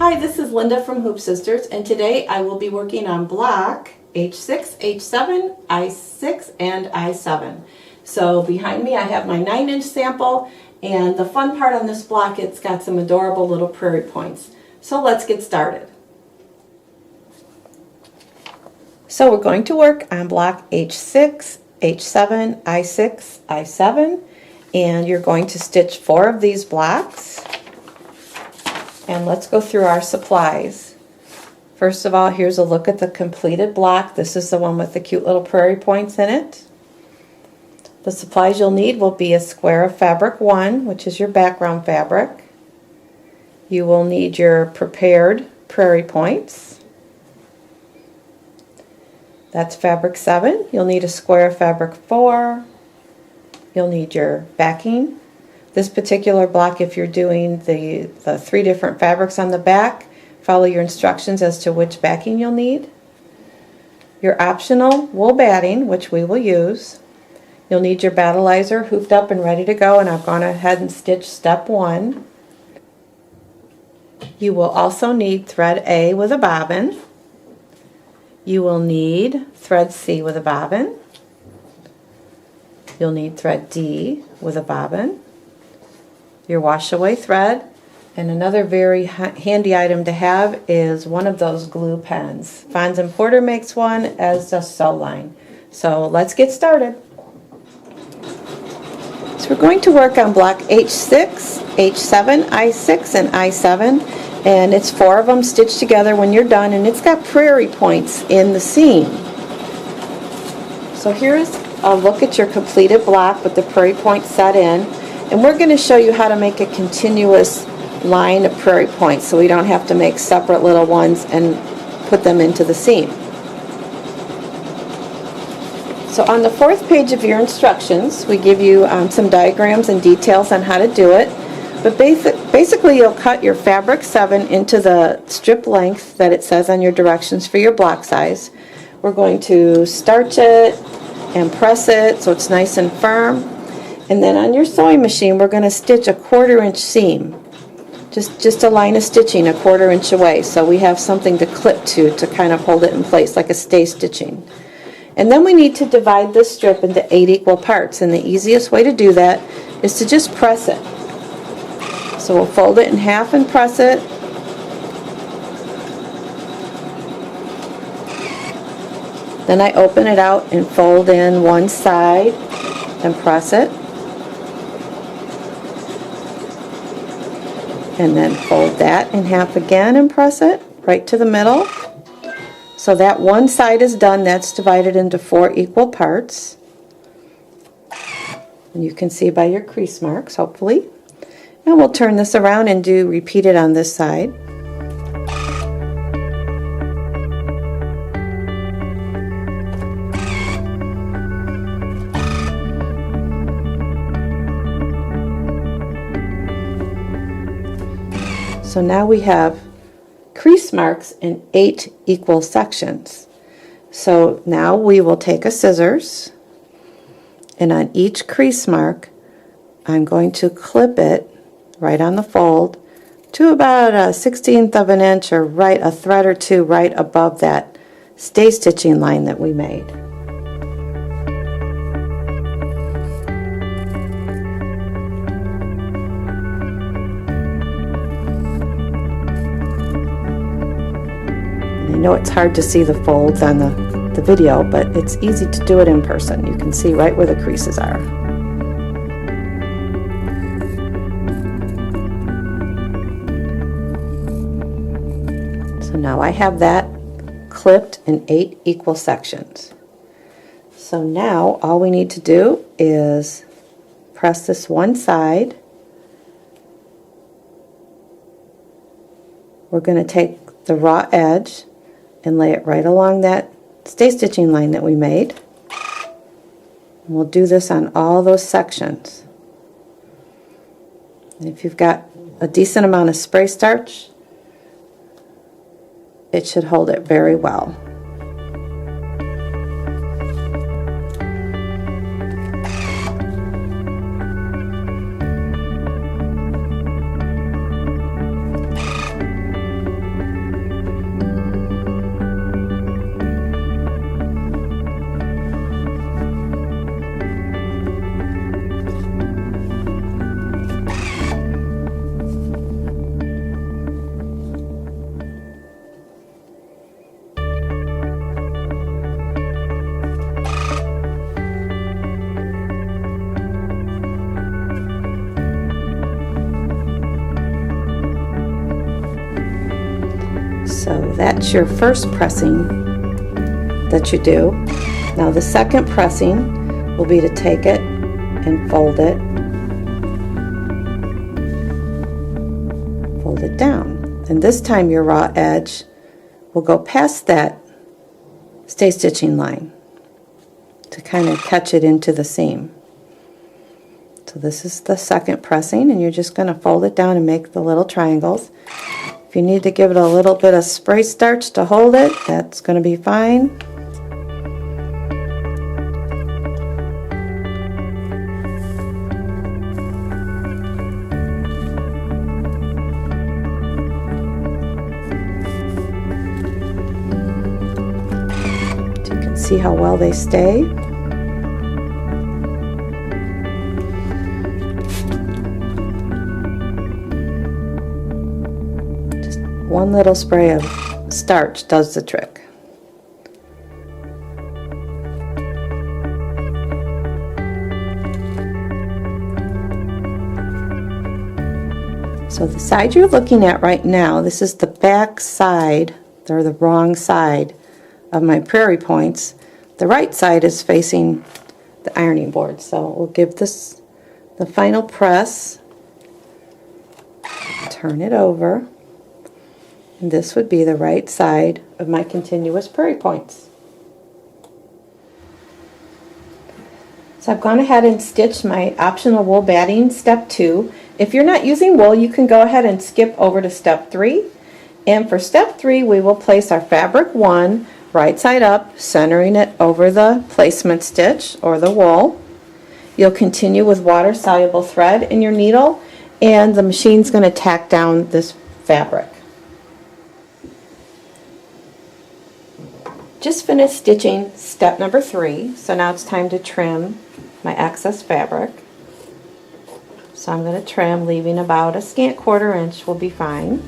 Hi, this is Linda from Hoop Sisters, and today I will be working on block H6, H7, I6, and I7. So behind me I have my 9-inch sample, and the fun part on this block, it's got some adorable little prairie points. So let's get started. So we're going to work on block H6, H7, I6, I7, and you're going to stitch 4 of these blocks. And let's go through our supplies. First of all, here's a look at the completed block. This is the one with the cute little prairie points in it. The supplies you'll need will be a square of fabric 1, which is your background fabric. You will need your prepared prairie points. That's fabric 7. You'll need a square of fabric 4. You'll need your backing. This particular block, if you're doing the 3 different fabrics on the back, follow your instructions as to which backing you'll need. Your optional wool batting, which we will use. You'll need your battleizer hooped up and ready to go, and I've gone ahead and stitched step 1. You will also need thread A with a bobbin. You will need thread C with a bobbin. You'll need thread D with a bobbin. Your wash away thread, and another very handy item to have is one of those glue pens. Fons and Porter makes one, as does Sew Line. So let's get started. So we're going to work on block H6, H7, I6, and I7, and it's 4 of them stitched together when you're done, and it's got prairie points in the seam. So here's a look at your completed block with the prairie points set in. And we're going to show you how to make a continuous line of prairie points so we don't have to make separate little ones and put them into the seam. So on the 4th page of your instructions, we give you some diagrams and details on how to do it. But basically you'll cut your fabric 7 into the strip length that it says on your directions for your block size. We're going to starch it and press it so it's nice and firm. And then on your sewing machine, we're going to stitch a 1/4 inch seam. Just a line of stitching a 1/4 inch away, so we have something to clip to kind of hold it in place, like a stay stitching. And then we need to divide this strip into 8 equal parts, and the easiest way to do that is to just press it. So we'll fold it in half and press it. Then I open it out and fold in one side and press it. And then fold that in half again and press it right to the middle. So that one side is done. That's divided into 4 equal parts. And you can see by your crease marks, hopefully. And we'll turn this around and repeat it on this side. So now we have crease marks in 8 equal sections. So now we will take a scissors, and on each crease mark I'm going to clip it right on the fold to about 1/16 of an inch, or right a thread or 2 right above that stay stitching line that we made. I know it's hard to see the folds on the video, but it's easy to do it in person. You can see right where the creases are. So now I have that clipped in 8 equal sections. So now all we need to do is press this one side. We're going to take the raw edge and lay it right along that stay stitching line that we made. And we'll do this on all those sections. And if you've got a decent amount of spray starch, it should hold it very well. So that's your first pressing that you do. Now the second pressing will be to take it and fold it down. And this time your raw edge will go past that stay stitching line to kind of catch it into the seam. So this is the second pressing, and you're just going to fold it down and make the little triangles. If you need to give it a little bit of spray starch to hold it, that's going to be fine. You can see how well they stay. One little spray of starch does the trick. So the side you're looking at right now, this is the back side, or the wrong side of my prairie points. The right side is facing the ironing board. So we'll give this the final press, turn it over. And this would be the right side of my continuous prairie points. So I've gone ahead and stitched my optional wool batting step 2. If you're not using wool, you can go ahead and skip over to step 3. And for step 3, we will place our fabric 1 right side up, centering it over the placement stitch or the wool. You'll continue with water soluble thread in your needle, and the machine's going to tack down this fabric. Just finished stitching step number 3, so now it's time to trim my excess fabric. So I'm going to trim, leaving about a scant 1/4 inch will be fine.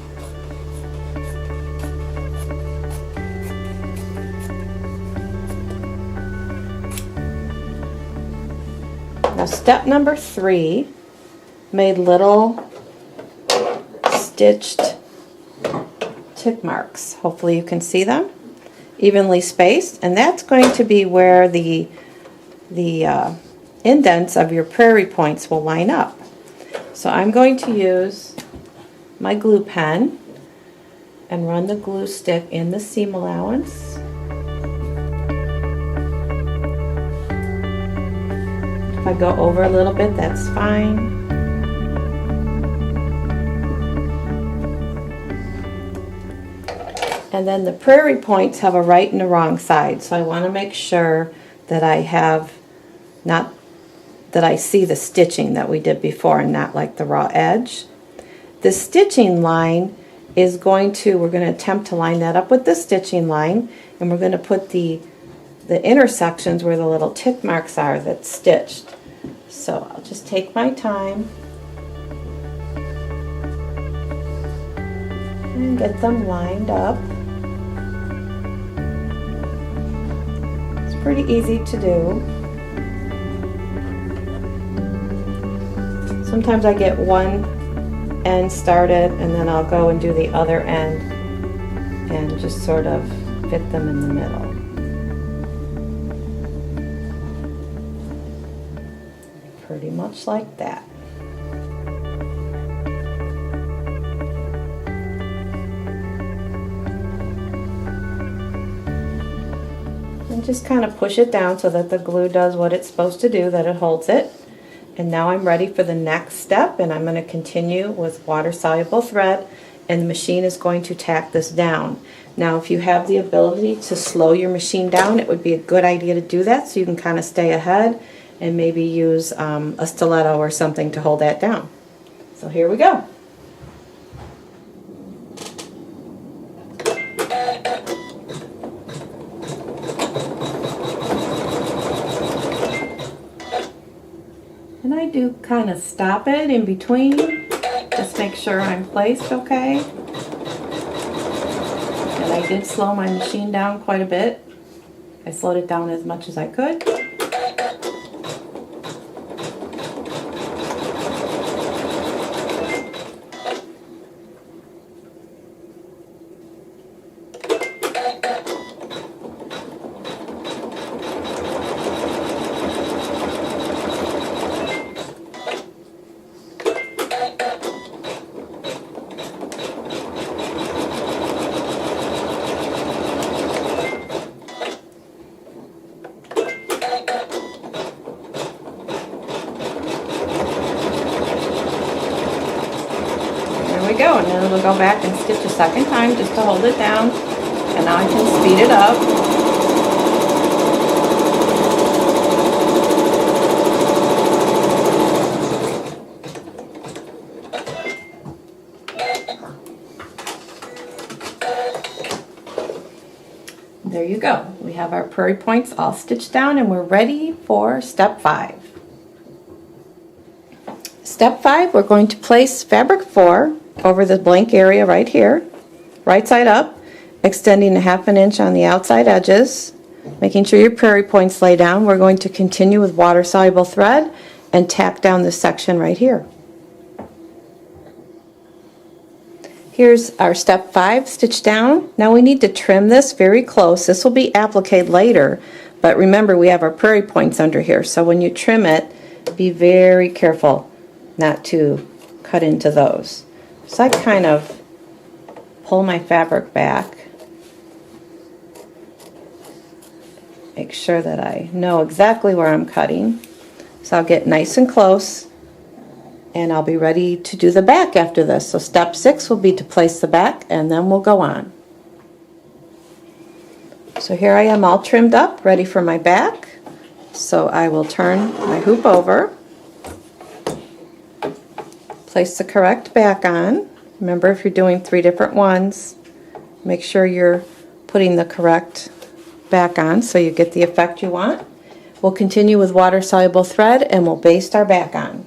Now step number 3 made little stitched tick marks. Hopefully you can see them. Evenly spaced, and that's going to be where the indents of your prairie points will line up. So I'm going to use my glue pen and run the glue stick in the seam allowance. If I go over a little bit, that's fine. And then the prairie points have a right and a wrong side, so I want to make sure that I see the stitching that we did before and not like the raw edge. The stitching line is we're going to attempt to line that up with the stitching line, and we're going to put the intersections where the little tick marks are that's stitched. So I'll just take my time and get them lined up. Pretty easy to do. Sometimes I get one end started and then I'll go and do the other end and just sort of fit them in the middle. Pretty much like that. Just kind of push it down so that the glue does what it's supposed to do, that it holds it. And now I'm ready for the next step, and I'm going to continue with water soluble thread, and the machine is going to tack this down. Now if you have the ability to slow your machine down, it would be a good idea to do that so you can kind of stay ahead and maybe use a stiletto or something to hold that down. So here we go. And I do kind of stop it in between, just make sure I'm placed okay. And I did slow my machine down quite a bit. I slowed it down as much as I could. we go, and then we'll go back and stitch a second time just to hold it down, and now I can speed it up. There you go. We have our prairie points all stitched down, and we're ready for step 5. Step 5, we're going to place fabric 4 over the blank area right here, right side up, extending a 1/2 inch on the outside edges, making sure your prairie points lay down. We're going to continue with water-soluble thread and tack down this section right here. Here's our step 5 stitch down. Now we need to trim this very close. This will be appliqued later, but remember we have our prairie points under here, so when you trim it, be very careful not to cut into those. So I kind of pull my fabric back, make sure that I know exactly where I'm cutting. So I'll get nice and close, and I'll be ready to do the back after this. So step 6 will be to place the back, and then we'll go on. So here I am all trimmed up, ready for my back. So I will turn my hoop over, place the correct back on. Remember, if you're doing 3 different ones, make sure you're putting the correct back on so you get the effect you want. We'll continue with water-soluble thread, and we'll baste our back on.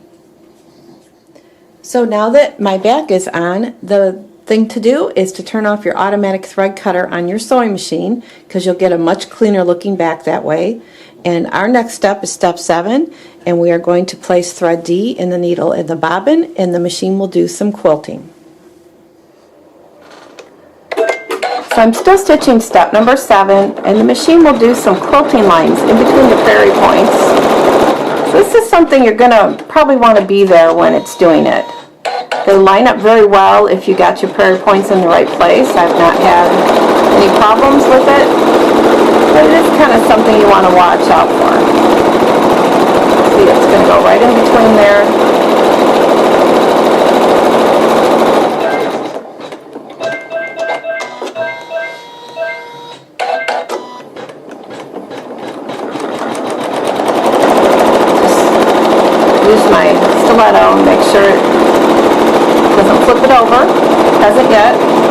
So now that my back is on, the thing to do is to turn off your automatic thread cutter on your sewing machine, because you'll get a much cleaner looking back that way. And our next step is step 7, and we are going to place thread D in the needle and the bobbin, and the machine will do some quilting. So I'm still stitching step number 7, and the machine will do some quilting lines in between the prairie points. So this is something you're going to probably want to be there when it's doing it. They line up very well if you got your prairie points in the right place. I've not had any problems with it, but it is kind of something you want to watch out for. See, it's going to go right in between there. Use my stiletto and make sure it doesn't flip it over. It hasn't yet.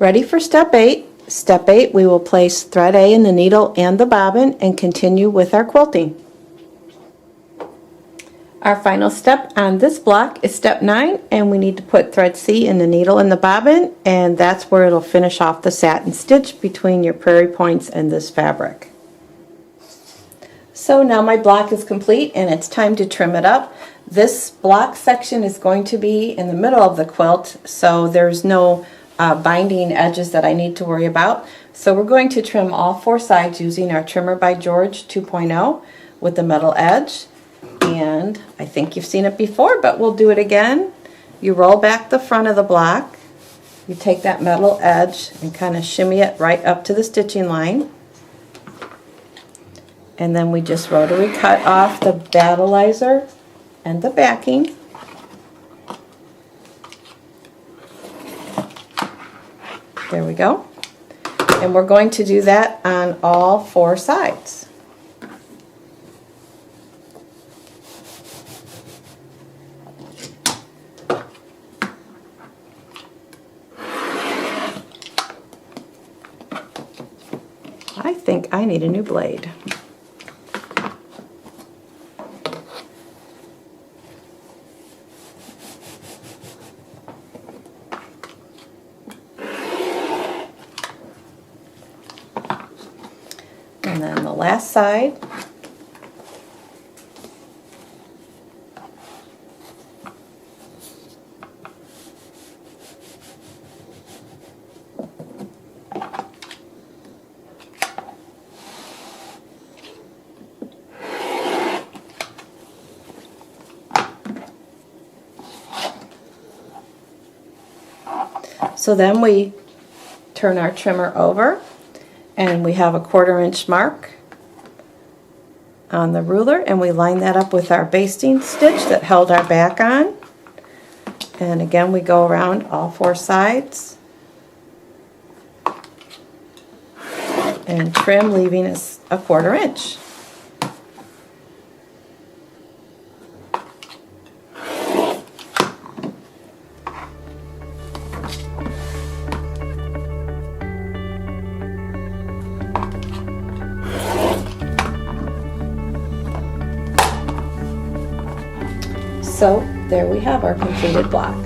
Ready for step 8. Step 8, we will place thread A in the needle and the bobbin and continue with our quilting. Our final step on this block is step 9, and we need to put thread C in the needle and the bobbin, and that's where it'll finish off the satin stitch between your prairie points and this fabric. So now my block is complete, and it's time to trim it up. This block section is going to be in the middle of the quilt, so there's no binding edges that I need to worry about. So we're going to trim all 4 sides using our Trimmer by George 2.0 with the metal edge. And I think you've seen it before, but we'll do it again. You roll back the front of the block. You take that metal edge and kind of shimmy it right up to the stitching line. And then we just rotary cut off the battleizer and the backing. There we go. And we're going to do that on all 4 sides. I think I need a new blade. And then the last side, So then we turn our trimmer over and we have a 1/4 inch mark on the ruler, and we line that up with our basting stitch that held our back on. And again, we go around all 4 sides and trim, leaving us a 1/4 inch. So there we have our completed block.